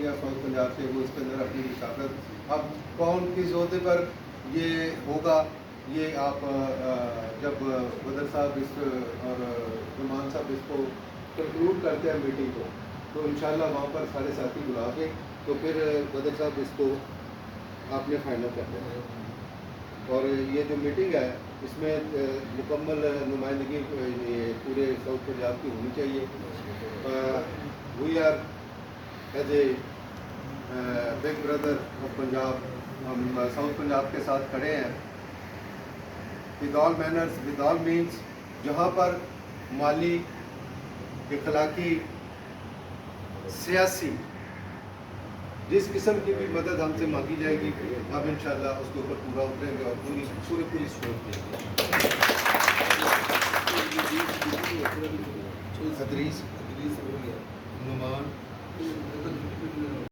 کیا ساؤتھ پنجاب سے، وہ اس کے اندر اپنی مشارکت، اب کون کس عہدے پر یہ ہوگا یہ آپ جب بدر صاحب اس اور نعمان صاحب اس کو کنکلوڈ کرتے ہیں میٹنگ کو، تو انشاءاللہ وہاں پر سارے ساتھی بلا کے تو پھر بدر صاحب اس کو آپ نے فائنل کرتے ہیں. اور یہ جو میٹنگ ہے اس میں مکمل نمائندگی پورے ساؤتھ پنجاب کی ہونی چاہیے. We are as a big brother of Punjab, ہم ساؤتھ پنجاب کے ساتھ کھڑے ہیں with all manners with all means. جہاں پر مالی، اخلاقی، سیاسی جس قسم کی بھی مدد ہم سے مانگی جائے گی، اب انشاءاللہ اس کے اوپر پورا اتریں گے اور پوری سپورٹ دیں گے. ادریس، نعمان،